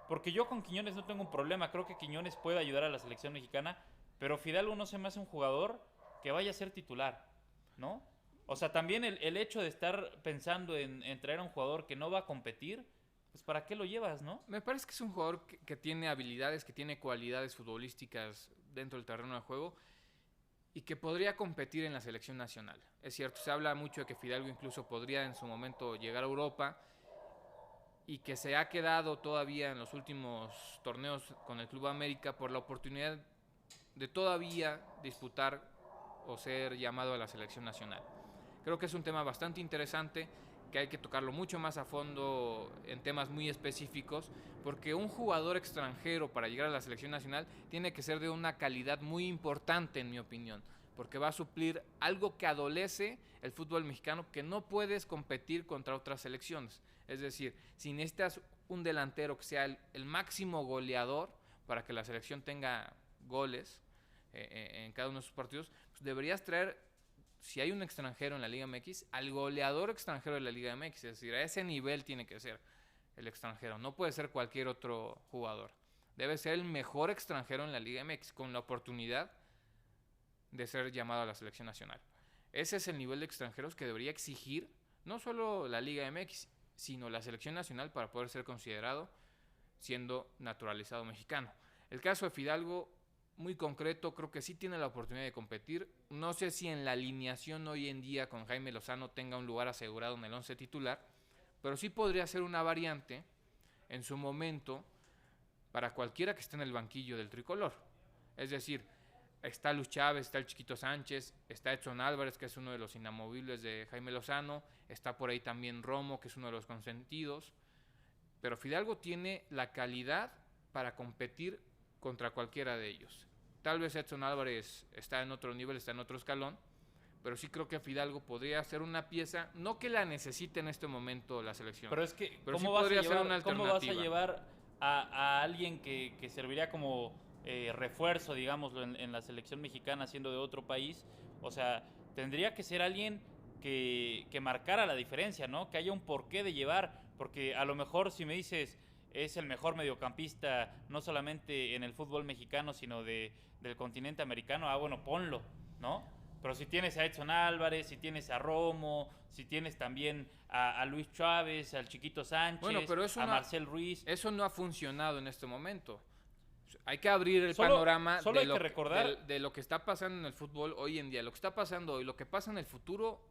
Porque yo con Quiñones no tengo un problema. Creo que Quiñones puede ayudar a la selección mexicana. Pero Fidalgo no se me hace un jugador que vaya a ser titular, ¿no? O sea, también el hecho de estar pensando en traer a un jugador que no va a competir, pues ¿para qué lo llevas, no? Me parece que es un jugador que tiene habilidades, que tiene cualidades futbolísticas dentro del terreno de juego, y que podría competir en la selección nacional. Es cierto, se habla mucho de que Fidalgo incluso podría en su momento llegar a Europa, y que se ha quedado todavía en los últimos torneos con el Club América por la oportunidad de todavía disputar o ser llamado a la selección nacional. Creo que es un tema bastante interesante, que hay que tocarlo mucho más a fondo en temas muy específicos, porque un jugador extranjero para llegar a la selección nacional tiene que ser de una calidad muy importante, en mi opinión, porque va a suplir algo que adolece el fútbol mexicano, que no puedes competir contra otras selecciones. Es decir, si necesitas un delantero que sea el máximo goleador para que la selección tenga goles en cada uno de sus partidos, pues deberías traer, si hay un extranjero en la Liga MX, al goleador extranjero de la Liga MX. Es decir, a ese nivel tiene que ser el extranjero, no puede ser cualquier otro jugador. Debe ser el mejor extranjero en la Liga MX, con la oportunidad de ser llamado a la selección nacional. Ese es el nivel de extranjeros que debería exigir no solo la Liga MX, sino la selección nacional, para poder ser considerado siendo naturalizado mexicano. El caso de Fidalgo, muy concreto, creo que sí tiene la oportunidad de competir. No sé si en la alineación hoy en día con Jaime Lozano tenga un lugar asegurado en el 11 titular, pero sí podría ser una variante en su momento para cualquiera que esté en el banquillo del tricolor. Es decir, está Luis Chávez, está el Chiquito Sánchez, está Edson Álvarez, que es uno de los inamovibles de Jaime Lozano, está por ahí también Romo, que es uno de los consentidos, pero Fidalgo tiene la calidad para competir contra cualquiera de ellos. Tal vez Edson Álvarez está en otro nivel, está en otro escalón, pero sí creo que Fidalgo podría ser una pieza, no que la necesite en este momento la selección. Pero es que, pero ¿cómo, sí podría ser una ¿cómo alternativa? vas a llevar a alguien que serviría como refuerzo, digámoslo, en la selección mexicana siendo de otro país. O sea, tendría que ser alguien que marcara la diferencia, ¿no? Que haya un porqué de llevar, porque a lo mejor si me dices es el mejor mediocampista no solamente en el fútbol mexicano, sino del continente americano, bueno, ponlo, ¿no? Pero si tienes a Edson Álvarez, si tienes a Romo, si tienes también a Luis Chávez, al Chiquito Sánchez, Bueno, pero eso Marcel Ruiz. Eso no ha funcionado en este momento. Hay que abrir el Solo panorama hay que recordar de lo que está pasando en el fútbol hoy en día. Lo que está pasando hoy, lo que pasa en el futuro,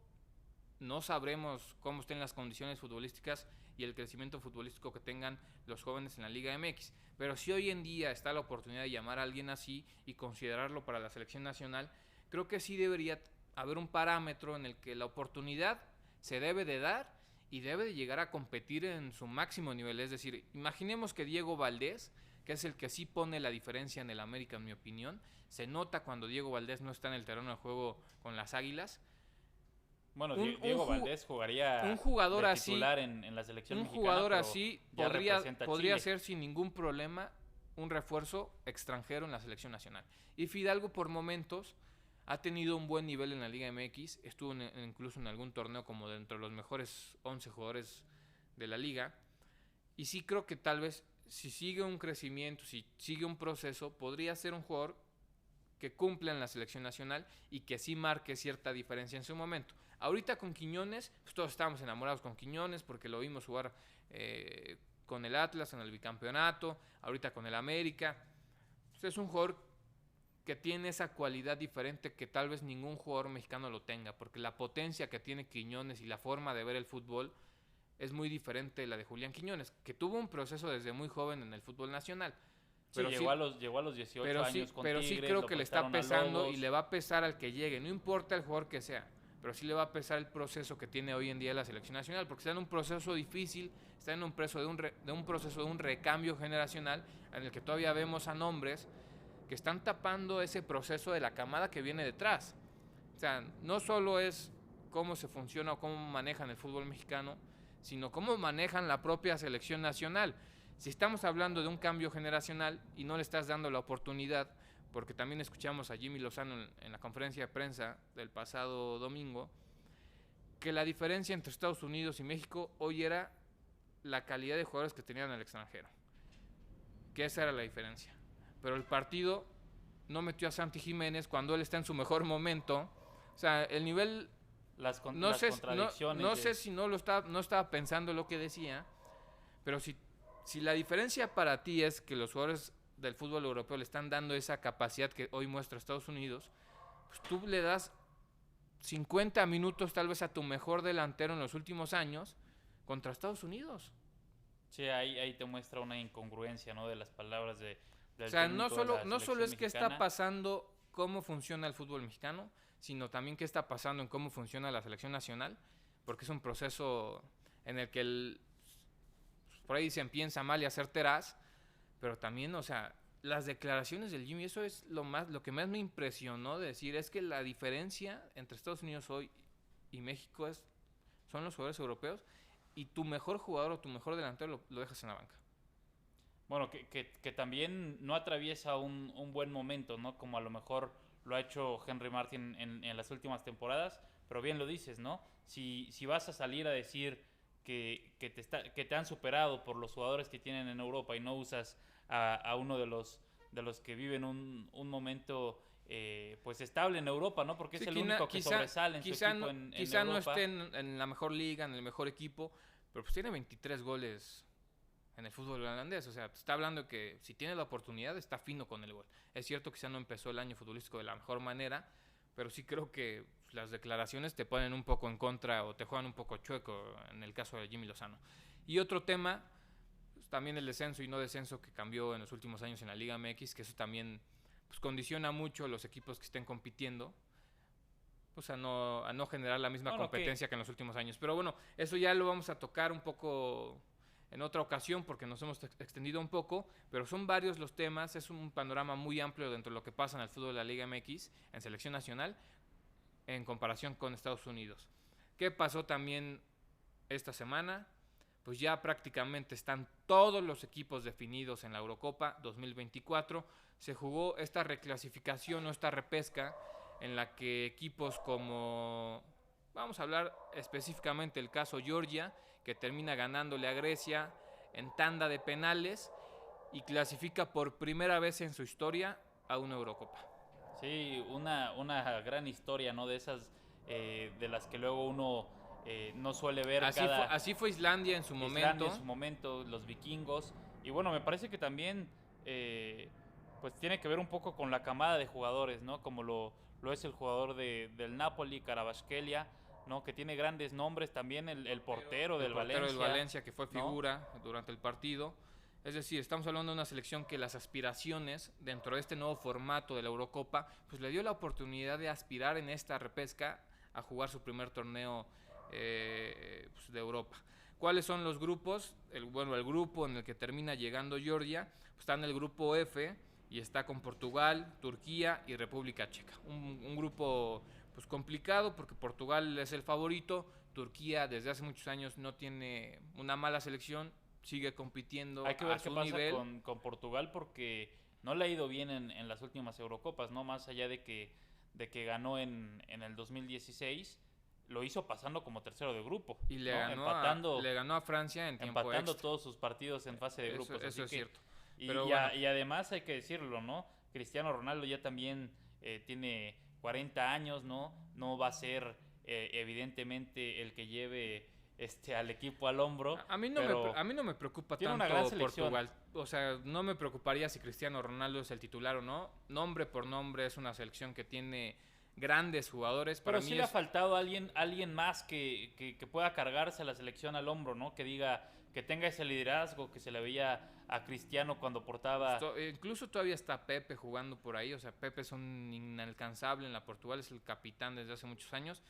no sabremos cómo estén las condiciones futbolísticas y el crecimiento futbolístico que tengan los jóvenes en la Liga MX. Pero si hoy en día está la oportunidad de llamar a alguien así y considerarlo para la selección nacional, creo que sí debería haber un parámetro en el que la oportunidad se debe de dar y debe de llegar a competir en su máximo nivel. Es decir, imaginemos que Diego Valdés, que es el que sí pone la diferencia en el América, en mi opinión, se nota cuando Diego Valdés no está en el terreno de juego con las Águilas. Bueno, Diego Valdés jugaría un jugador de así, titular en la selección mexicana. Un jugador así podría Chile. ser sin ningún problema un refuerzo extranjero en la selección nacional. Y Fidalgo por momentos ha tenido un buen nivel en la Liga MX, estuvo incluso en algún torneo como dentro de los mejores 11 jugadores de la liga. Y sí creo que tal vez si sigue un crecimiento, si sigue un proceso, podría ser un jugador que cumpla en la selección nacional y que sí marque cierta diferencia en su momento. Ahorita con Quiñones, pues todos estábamos enamorados con Quiñones porque lo vimos jugar con el Atlas en el bicampeonato, ahorita con el América. Pues es un jugador que tiene esa cualidad diferente que tal vez ningún jugador mexicano lo tenga, porque la potencia que tiene Quiñones y la forma de ver el fútbol es muy diferente de la de Julián Quiñones, que tuvo un proceso desde muy joven en el fútbol nacional. Pero llegó a los 18 años con pero Tigres, sí creo que le está pesando y le va va a pesar al que llegue, no importa el jugador que sea, pero sí le va a pesar el proceso que tiene hoy en día la selección nacional, porque está en un proceso difícil, está en un proceso de un recambio generacional en el que todavía vemos a nombres que están tapando ese proceso de la camada que viene detrás. O sea, no solo es cómo se funciona o cómo manejan el fútbol mexicano, sino cómo manejan la propia selección nacional. Si estamos hablando de un cambio generacional y no le estás dando la oportunidad, porque también escuchamos a Jimmy Lozano en la conferencia de prensa del pasado domingo, que la diferencia entre Estados Unidos y México hoy era la calidad de jugadores que tenían en el extranjero, que esa era la diferencia. Pero el partido no metió a Santi Jiménez cuando él está en su mejor momento. O sea, el nivel... No sé si no estaba pensando lo que decía, pero si la diferencia para ti es que los jugadores del fútbol europeo le están dando esa capacidad que hoy muestra Estados Unidos, pues tú le das 50 minutos tal vez a tu mejor delantero en los últimos años contra Estados Unidos. Sí, ahí te muestra una incongruencia, ¿no? De las palabras del o sea, no solo es mexicana. qué está pasando, cómo funciona el fútbol mexicano, sino también qué está pasando en cómo funciona la selección nacional, porque es un proceso en el que por ahí se piensa mal y acertarás, pero también, o sea, las declaraciones del Jimmy, eso es lo que más me impresionó de decir, es que la diferencia entre Estados Unidos hoy y México son los jugadores europeos, y tu mejor jugador o tu mejor delantero lo dejas en la banca. Bueno, que también no atraviesa un buen momento, ¿no? Como a lo mejor lo ha hecho Henry Martin en las últimas temporadas, pero bien lo dices, ¿no? Si vas a salir a decir que te han superado por los jugadores que tienen en Europa y no usas a uno de los que viven un momento pues estable en Europa, ¿no? Porque es el único que sobresale en su equipo en quizá Europa. No esté en la mejor liga, en el mejor equipo, pero pues tiene 23 goles en el fútbol holandés. O sea, está hablando de que si tiene la oportunidad está fino con el gol. Es cierto que quizá no empezó el año futbolístico de la mejor manera, pero sí creo que las declaraciones te ponen un poco en contra o te juegan un poco chueco en el caso de Jimmy Lozano. Y otro tema, pues, también el descenso y no descenso que cambió en los últimos años en la Liga MX, que eso también pues, condiciona mucho a los equipos que estén compitiendo, pues a no generar la misma competencia que en los últimos años. Pero bueno, eso ya lo vamos a tocar un poco en otra ocasión porque nos hemos extendido un poco, pero son varios los temas, es un panorama muy amplio dentro de lo que pasa en el fútbol de la Liga MX, en selección nacional, en comparación con Estados Unidos. ¿Qué pasó también esta semana? pues ya prácticamente están todos los equipos definidos en la Eurocopa 2024. Se jugó esta reclasificación o esta repesca en la que equipos como, vamos a hablar específicamente del caso Georgia, que termina ganándole a Grecia en tanda de penales y clasifica por primera vez en su historia a una Eurocopa. Sí, una gran historia, ¿no? De esas de las que luego uno no suele ver Así fue Islandia en su momento. En su momento, los vikingos. Y bueno, me parece que también pues tiene que ver un poco con la camada de jugadores, ¿no? Como lo es el jugador del Napoli, Kvaratskhelia, ¿no? Que tiene grandes nombres, también el portero del Valencia, que fue figura, ¿no?, durante el partido. Es decir, estamos hablando de una selección que las aspiraciones dentro de este nuevo formato de la Eurocopa, pues le dio la oportunidad de aspirar en esta repesca a jugar su primer torneo pues de Europa. ¿Cuáles son los grupos? El grupo en el que termina llegando Georgia, pues está en el grupo F y está con Portugal, Turquía y República Checa. Un grupo pues complicado porque Portugal es el favorito, Turquía desde hace muchos años no tiene una mala selección, sigue compitiendo a su nivel. Hay que ver qué pasa con Portugal, porque no le ha ido bien en las últimas Eurocopas, ¿no? Más allá de que ganó en el 2016, lo hizo pasando como tercero de grupo. Y le, ¿no? le ganó a Francia en tiempo empatando extra. todos sus partidos en fase de grupos. Eso es cierto. Y además hay que decirlo, ¿no? Cristiano Ronaldo ya también tiene 40 años, ¿no? No va a ser evidentemente el que lleve al equipo al hombro. A mí no me preocupa tanto Portugal. O sea, no me preocuparía si Cristiano Ronaldo es el titular o no. Nombre por nombre es una selección que tiene grandes jugadores. Pero sí le ha faltado alguien más que pueda cargarse a la selección al hombro, ¿no? Que diga, que tenga ese liderazgo que se le veía a Cristiano cuando portaba. Incluso todavía está Pepe jugando por ahí. O sea, Pepe es un inalcanzable en la Portugal, es el capitán desde hace muchos años.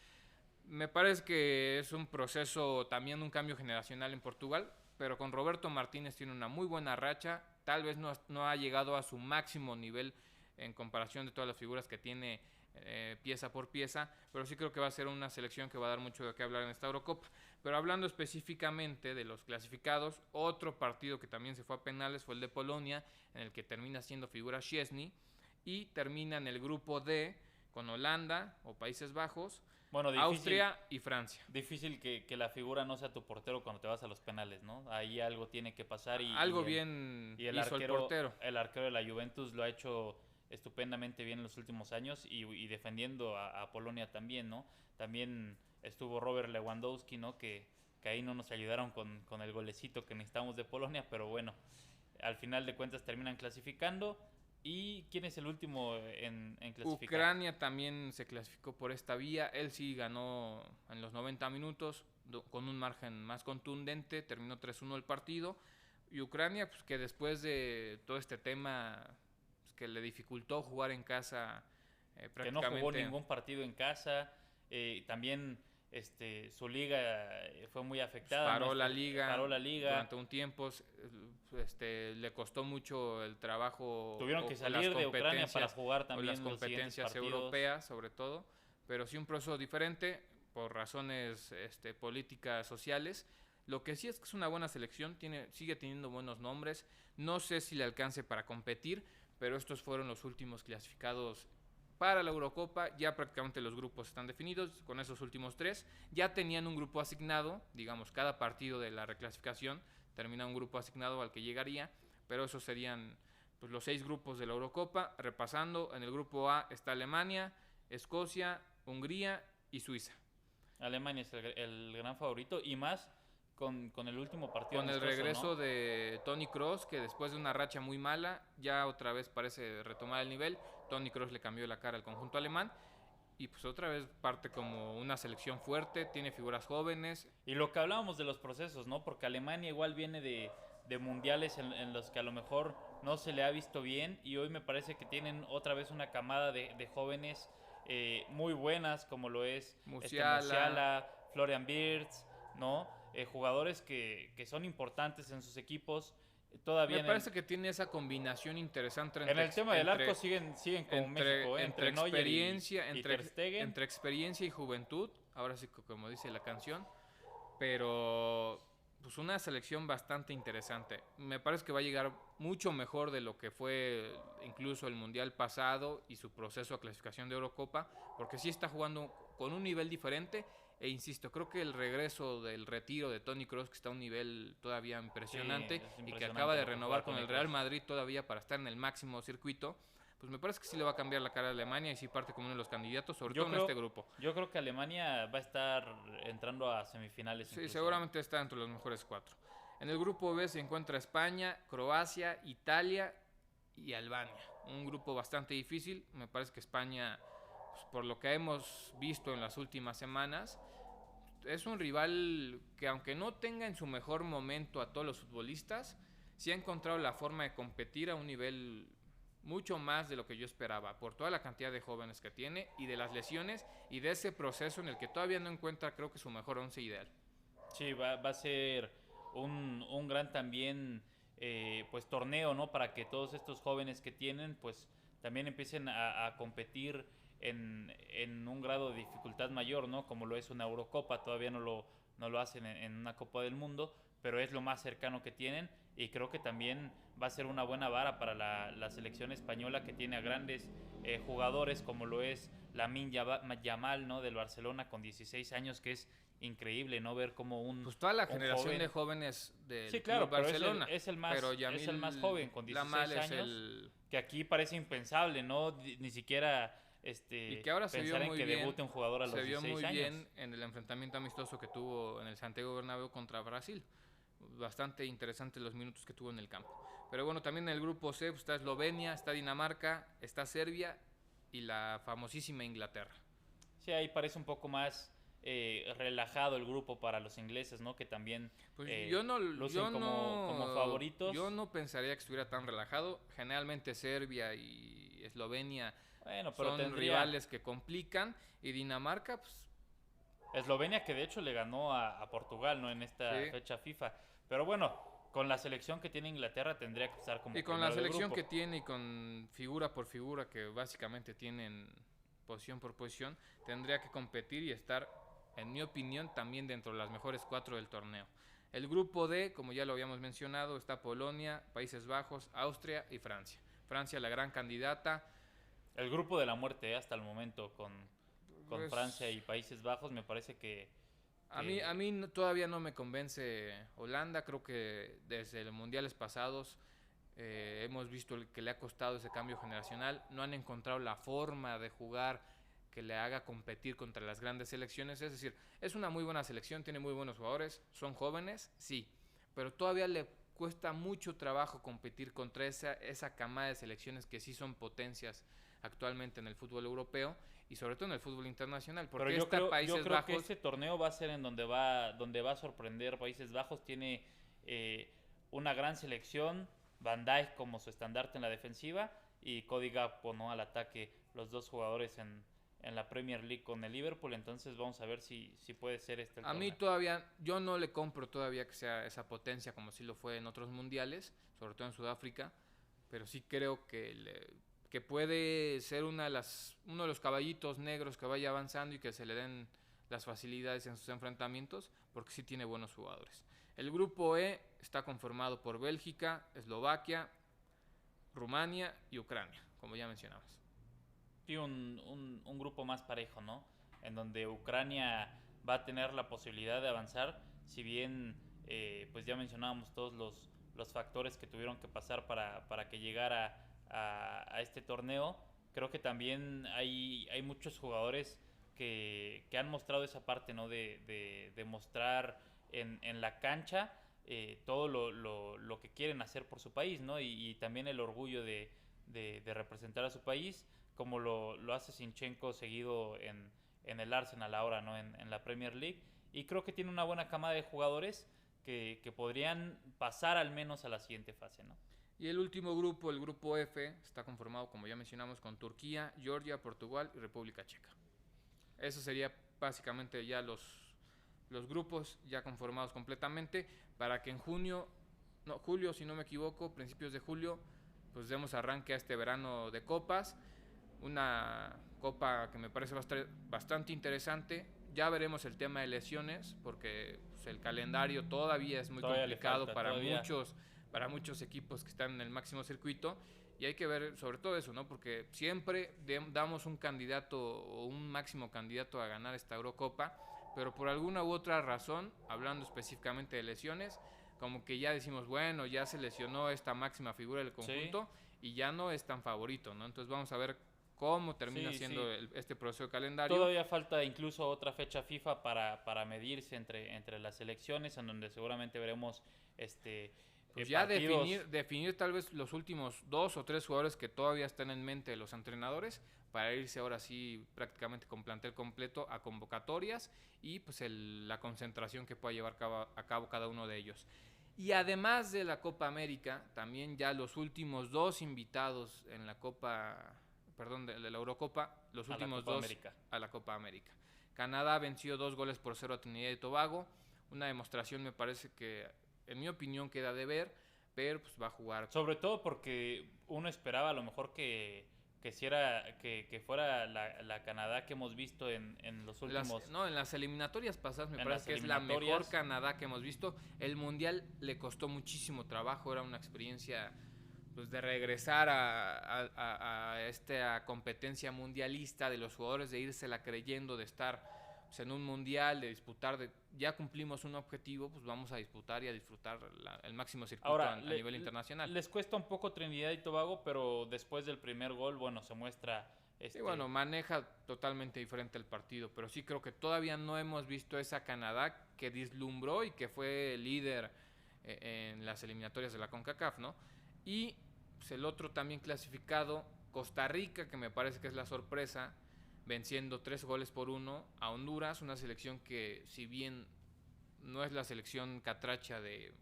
Me parece que es un proceso, también un cambio generacional en Portugal, pero con Roberto Martínez tiene una muy buena racha. Tal vez no ha llegado a su máximo nivel en comparación de todas las figuras que tiene pieza por pieza, pero sí creo que va a ser una selección que va a dar mucho de qué hablar en esta Eurocopa. Pero hablando específicamente de los clasificados, otro partido que también se fue a penales fue el de Polonia, en el que termina siendo figura Szczęsny, y termina en el grupo D con Holanda o Países Bajos, Austria y Francia. Difícil que la figura no sea tu portero cuando te vas a los penales, ¿no? Ahí algo tiene que pasar. El hizo el portero. El arquero de la Juventus lo ha hecho estupendamente bien en los últimos años y defendiendo a Polonia también, ¿no? También estuvo Robert Lewandowski, ¿no? Que ahí no nos ayudaron con el golecito que necesitamos de Polonia, pero bueno, al final de cuentas terminan clasificando. ¿Y quién es el último en clasificar? Ucrania también se clasificó por esta vía. Él sí ganó en los 90 minutos con un margen más contundente. Terminó 3-1 el partido. Y Ucrania, pues que después de todo este tema pues, que le dificultó jugar en casa prácticamente. Que no jugó ningún partido en casa. También su liga fue muy afectada. Paró la liga durante un tiempo. Le costó mucho el trabajo. Tuvieron que salir de Ucrania para jugar también las competencias europeas, sobre todo. Pero sí un proceso diferente por razones políticas, sociales. Lo que sí es que es una buena selección, sigue teniendo buenos nombres. No sé si le alcance para competir, pero estos fueron los últimos clasificados para la Eurocopa. Ya prácticamente los grupos están definidos con esos últimos 3. Ya tenían un grupo asignado, digamos, cada partido de la reclasificación termina un grupo asignado al que llegaría, pero esos serían pues, los 6 grupos de la Eurocopa. Repasando, en el grupo A está Alemania, Escocia, Hungría y Suiza. Alemania es el gran favorito, y más con el último partido. Con el regreso, ¿no?, de Toni Kroos, que después de una racha muy mala, ya otra vez parece retomar el nivel. Toni Kroos le cambió la cara al conjunto alemán. Y pues otra vez parte como una selección fuerte, tiene figuras jóvenes. Y lo que hablábamos de los procesos, ¿no? Porque Alemania igual viene de mundiales en los que a lo mejor no se le ha visto bien. Y hoy me parece que tienen otra vez una camada de jóvenes muy buenas, como lo es Musiala, Florian Wirtz, ¿no? Jugadores que son importantes en sus equipos. Me parece que tiene esa combinación interesante en el tema del arco siguen como México, entre experiencia, entre experiencia y juventud, ahora sí como dice la canción, pero pues una selección bastante interesante. Me parece que va a llegar mucho mejor de lo que fue incluso el Mundial pasado y su proceso a clasificación de Eurocopa, porque sí está jugando con un nivel diferente. E insisto, creo que el regreso del retiro de Toni Kroos, que está a un nivel todavía impresionante, es y que impresionante acaba de lo que renovar juega con Toni el Real Kroos. Madrid todavía para estar en el máximo circuito, pues me parece que sí le va a cambiar la cara a Alemania y sí parte como uno de los candidatos, sobre Yo todo en creo, este grupo. yo creo que Alemania va a estar entrando a semifinales Sí, incluso, ¿eh? seguramente está entre los mejores cuatro. En el grupo B se encuentra España, Croacia, Italia y Albania. Un grupo bastante difícil. Me parece que España, pues, por lo que hemos visto en las últimas semanas, es un rival que aunque no tenga en su mejor momento a todos los futbolistas, sí ha encontrado la forma de competir a un nivel mucho más de lo que yo esperaba, por toda la cantidad de jóvenes que tiene y de las lesiones y de ese proceso en el que todavía no encuentra, creo que, su mejor once ideal. Sí, va a ser un gran también pues torneo, ¿no? Para que todos estos jóvenes que tienen pues también empiecen a competir en un grado de dificultad mayor, ¿no? Como lo es una Eurocopa, todavía no lo hacen en una Copa del Mundo, pero es lo más cercano que tienen y creo que también va a ser una buena vara para la selección española que tiene a grandes jugadores como lo es Lamine Yamal, ¿no? Del Barcelona con 16 años, que es increíble, ¿no? Ver como Pues toda la un generación joven. de jóvenes del Sí, claro, Club pero Barcelona, es el más joven, con 16 Lamal es años, el... que aquí parece impensable, ¿no? Ni siquiera Y que ahora se vio pensar en muy que bien, debute un jugador a los se vio 16 muy años. bien en el enfrentamiento amistoso que tuvo en el Santiago Bernabéu contra Brasil. Bastante interesante los minutos que tuvo en el campo. Pero bueno, también en el grupo C pues, está Eslovenia, está Dinamarca, está Serbia y la famosísima Inglaterra. Sí, ahí parece un poco más relajado el grupo para los ingleses, ¿no? Que también Pues lucen como favoritos. yo no pensaría que estuviera tan relajado. Generalmente Serbia y Eslovenia Bueno, pero son tendría rivales que complican y Dinamarca, pues Eslovenia, que de hecho le ganó a Portugal, ¿no? En esta sí. fecha FIFA. Pero bueno, con la selección que tiene Inglaterra tendría que estar como Y con la primero del selección que grupo. tiene y con figura por figura que básicamente tienen posición por posición, tendría que competir y estar, en mi opinión, también dentro de las mejores cuatro del torneo. El grupo D, como ya lo habíamos mencionado, está Polonia, Países Bajos, Austria y Francia. Francia la gran candidata. El grupo de la muerte hasta el momento con Pues, Francia y Países Bajos me parece a mí todavía no me convence Holanda. Creo que desde los mundiales pasados hemos visto que le ha costado ese cambio generacional. No han encontrado la forma de jugar que le haga competir contra las grandes selecciones. Es decir, es una muy buena selección, tiene muy buenos jugadores, son jóvenes, sí, pero todavía le cuesta mucho trabajo competir contra esa camada de selecciones que sí son potencias actualmente en el fútbol europeo y sobre todo en el fútbol internacional, pero porque Países yo creo Bajos... que este torneo va a ser en donde va a sorprender. Países Bajos tiene una gran selección, Van Dijk como su estandarte en la defensiva y Cody Gakpo, ¿no? Al ataque, los dos jugadores en la Premier League con el Liverpool. Entonces vamos a ver si puede ser este el A mí torneo. todavía, yo no le compro todavía que sea esa potencia como sí lo fue en otros mundiales, sobre todo en Sudáfrica, pero sí creo que puede ser uno de los caballitos negros que vaya avanzando y que se le den las facilidades en sus enfrentamientos, porque sí tiene buenos jugadores. El grupo E está conformado por Bélgica, Eslovaquia, Rumania y Ucrania, como ya mencionamos. Sí, un grupo más parejo, ¿no? En donde Ucrania va a tener la posibilidad de avanzar, si bien pues ya mencionábamos todos los factores que tuvieron que pasar para que llegara a este torneo. Creo que también hay muchos jugadores que han mostrado esa parte, ¿no? De mostrar en la cancha todo lo que quieren hacer por su país, ¿no? Y también el orgullo de representar a su país, como lo hace Zinchenko seguido en el Arsenal ahora, ¿no? En la Premier League. Y creo que tiene una buena cama de jugadores que podrían pasar al menos a la siguiente fase, ¿no? Y el último grupo, el grupo F, está conformado, como ya mencionamos, con Turquía, Georgia, Portugal y República Checa. Eso sería básicamente ya los grupos ya conformados completamente para que en julio, si no me equivoco, principios de julio, pues demos arranque a este verano de copas. Una copa que me parece bastante interesante. ya veremos el tema de lesiones, porque pues, el calendario todavía es muy Todavía le complicado falta, para todavía. muchos equipos que están en el máximo circuito. Y hay que ver sobre todo eso, ¿no? Porque siempre damos un candidato o un máximo candidato a ganar esta Eurocopa, pero por alguna u otra razón, hablando específicamente de lesiones, como que ya decimos, bueno, ya se lesionó esta máxima figura del conjunto y ya no es tan favorito, ¿no? Entonces vamos a ver cómo termina Sí, siendo sí. este proceso de calendario. Todavía falta incluso otra fecha FIFA para medirse entre las selecciones, en donde seguramente veremos Pues ya partidos. definir tal vez los últimos 2 o 3 jugadores que todavía están en mente de los entrenadores para irse ahora sí prácticamente con plantel completo a convocatorias y pues la concentración que pueda llevar a cabo cada uno de ellos. Y además de la Copa América, también ya los últimos 2 invitados en la de la Eurocopa, los A la últimos Copa 2 América. a la Copa América. Canadá venció 2-0 a Trinidad y Tobago, una demostración me parece que en mi opinión queda de ver, pero pues va a jugar. Sobre todo porque uno esperaba a lo mejor que fuera la Canadá que hemos visto en los últimos. En las eliminatorias pasadas me En parece que las es la mejor eliminatorias. Canadá que hemos visto. El Mundial le costó muchísimo trabajo, era una experiencia pues, de regresar a esta competencia mundialista, de los jugadores de írsela creyendo, de estar pues, en un Mundial, de disputar, ya cumplimos un objetivo, pues vamos a disputar y a disfrutar el máximo circuito Ahora, a nivel internacional. les cuesta un poco Trinidad y Tobago, pero después del primer gol, bueno, se muestra. Sí, bueno, maneja totalmente diferente el partido, pero sí creo que todavía no hemos visto esa Canadá que vislumbró y que fue líder en las eliminatorias de la CONCACAF, ¿no? Y pues, el otro también clasificado, Costa Rica, que me parece que es la sorpresa, venciendo 3-1 a Honduras, una selección que si bien no es la selección catracha de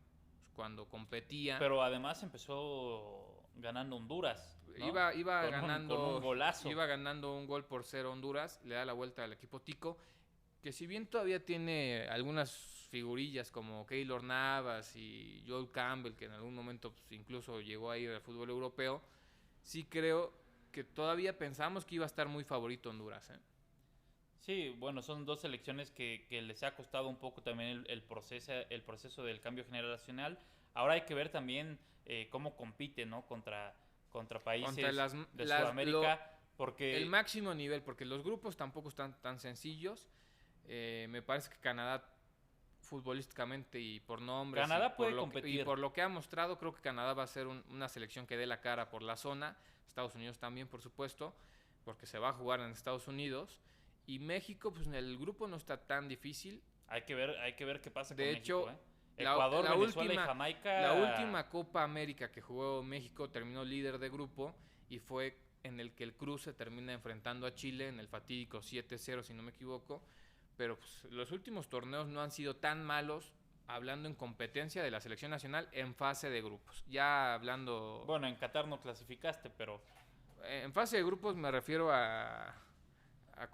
cuando competía, Pero además empezó ganando Honduras, ¿no? Iba ganando con un golazo. Iba ganando 1-0 Honduras, le da la vuelta al equipo tico, que si bien todavía tiene algunas figurillas como Keylor Navas y Joel Campbell, que en algún momento pues, incluso llegó a ir al fútbol europeo, sí creo que todavía pensamos que iba a estar muy favorito Honduras, ¿eh? Sí, bueno, son dos selecciones que les ha costado un poco también el proceso del cambio generacional. Ahora hay que ver también cómo compiten, ¿no? Contra países Contra de Sudamérica, porque el máximo nivel, porque los grupos tampoco están tan sencillos. Me parece que Canadá futbolísticamente y por nombres Canadá puede y competir. por lo que ha mostrado, creo que Canadá va a ser una selección que dé la cara por la zona. Estados Unidos también, por supuesto, porque se va a jugar en Estados Unidos. Y México, pues en el grupo no está tan difícil. hay que ver qué pasa De con hecho, México, Ecuador, Venezuela y Jamaica. la última Copa América que jugó México terminó líder de grupo y fue en el que el cruce termina enfrentando a Chile en el fatídico 7-0, si no me equivoco. Pero pues, los últimos torneos no han sido tan malos, hablando en competencia de la selección nacional en fase de grupos. Ya hablando... Bueno, en Qatar no clasificaste, pero En fase de grupos me refiero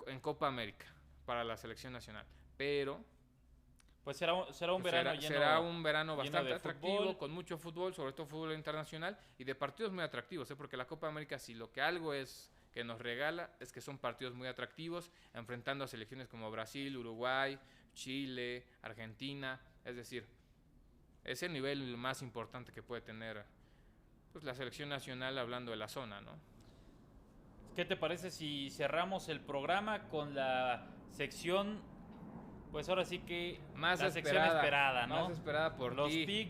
en Copa América para la selección nacional. Pero pues será un pues verano lleno. será un verano lleno bastante de atractivo, fútbol. con mucho fútbol, sobre todo fútbol internacional y de partidos muy atractivos, porque la Copa América, si lo que algo es que nos regala, es que son partidos muy atractivos, enfrentando a selecciones como Brasil, Uruguay, Chile, Argentina, es decir, es el nivel más importante que puede tener pues, la selección nacional hablando de la zona, ¿no? ¿Qué te parece si cerramos el programa con la sección, pues ahora sí que Más la sección esperada, ¿no? Más esperada por los ti.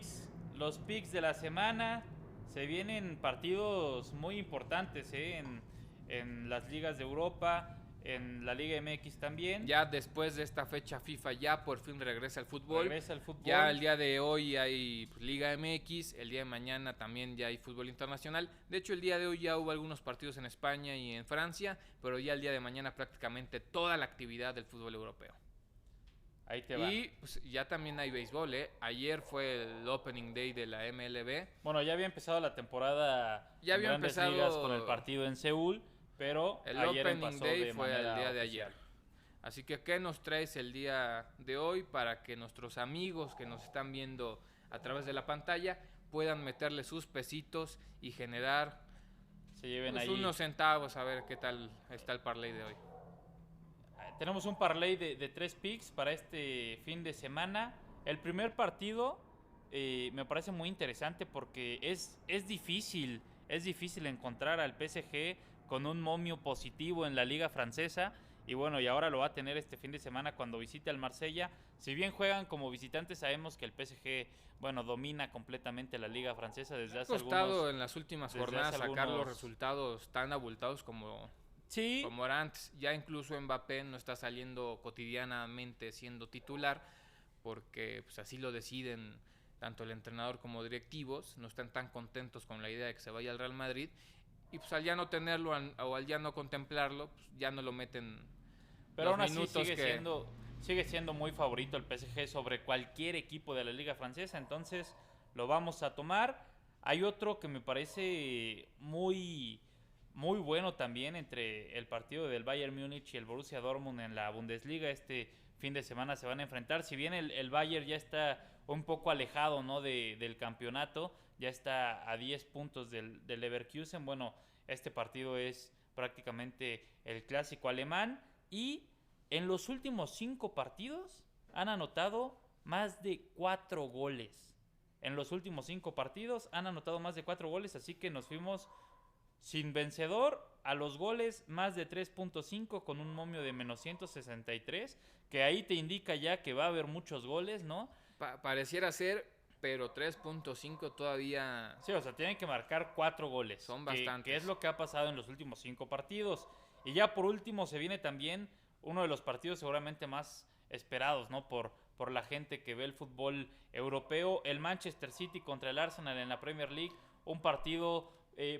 los picks de la semana. Se vienen partidos muy importantes, en las ligas de Europa, en la Liga MX también. Ya después de esta fecha FIFA, ya por fin regresa el fútbol. Regresa el fútbol. Ya el día de hoy hay Liga MX, el día de mañana también ya hay fútbol internacional. De hecho, el día de hoy ya hubo algunos partidos en España y en Francia, pero ya el día de mañana prácticamente toda la actividad del fútbol europeo. Ahí te va. Y pues, ya también hay béisbol, ¿eh? Ayer fue el opening day de la MLB. Bueno, ya había empezado la temporada Ya había en Grandes empezado Ligas con el partido en Seúl, pero el ayer opening pasó day de fue el manera día de oficial. ayer. Así que, ¿qué nos traes el día de hoy para que nuestros amigos que nos están viendo a través de la pantalla puedan meterle sus pesitos y generar Se lleven pues, ahí. unos centavos a ver qué tal está el parlay de hoy? tenemos un parlay de 3 picks para este fin de semana. El primer partido me parece muy interesante porque es difícil encontrar al PSG con un momio positivo en la liga francesa. Y bueno, y ahora lo va a tener este fin de semana cuando visite al Marsella. Si bien juegan como visitantes, sabemos que el PSG, bueno, domina completamente la liga francesa desde hace costado en las últimas desde jornadas hace sacar los algunos- resultados tan abultados como Sí, era antes. Ya incluso Mbappé no está saliendo cotidianamente siendo titular porque pues, así lo deciden tanto el entrenador como directivos. No están tan contentos con la idea de que se vaya al Real Madrid. Y pues al ya no tenerlo o al ya no contemplarlo, pues ya no lo meten pero los aún así minutos sigue siendo muy favorito el PSG sobre cualquier equipo de la liga francesa. Entonces lo vamos a tomar. Hay otro que me parece muy bueno también entre el partido del Bayern Múnich y el Borussia Dortmund en la Bundesliga. Este fin de semana se van a enfrentar. Si bien el Bayern ya está un poco alejado, ¿no?, del campeonato, ya está a 10 puntos del Leverkusen. Bueno, este partido es prácticamente el clásico alemán. Y en los últimos 5 partidos han anotado más de 4 goles. En los últimos 5 partidos han anotado más de 4 goles, así que nos fuimos sin vencedor a los goles más de 3.5 con un momio de menos 163, que ahí te indica ya que va a haber muchos goles, ¿no? Pareciera ser, pero 3.5 todavía Sí, o sea, tienen que marcar 4 goles. son que bastantes. es lo que ha pasado en los últimos 5 partidos. Y ya por último se viene también uno de los partidos seguramente más esperados, ¿no? Por la gente que ve el fútbol europeo. El Manchester City contra el Arsenal en la Premier League. Un partido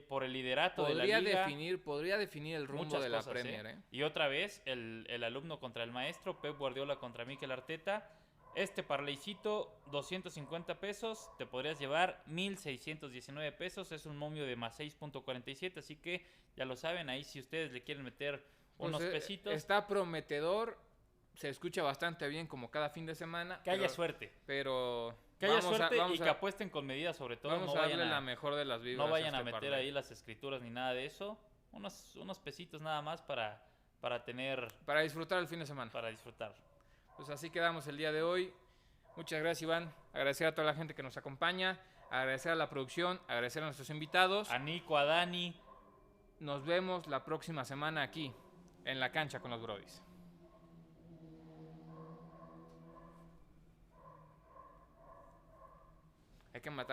por el liderato de la liga. Podría definir el rumbo Muchas de la cosas, Premier, ¿eh? Y otra vez el alumno contra el maestro, Pep Guardiola contra Mikel Arteta. Este parlaycito, 250 pesos, te podrías llevar 1,619 pesos, es un momio de más 6.47, así que ya lo saben, ahí si ustedes le quieren meter unos Pues, pesitos, está prometedor, se escucha bastante bien como cada fin de semana. que haya suerte, Pero que haya vamos suerte vamos y que apuesten con medida sobre todo, vamos no a darle vayan la a, mejor de las vibras. no vayan a este meter parlay. ahí las escrituras ni nada de eso, unos pesitos nada más para tener, Para disfrutar el fin de semana. para disfrutar. Pues así quedamos el día de hoy. Muchas gracias, Iván. Agradecer a toda la gente que nos acompaña. Agradecer a la producción. Agradecer a nuestros invitados. A Nico, a Dani. Nos vemos la próxima semana aquí, en la cancha con los Brodis. Hay que matar a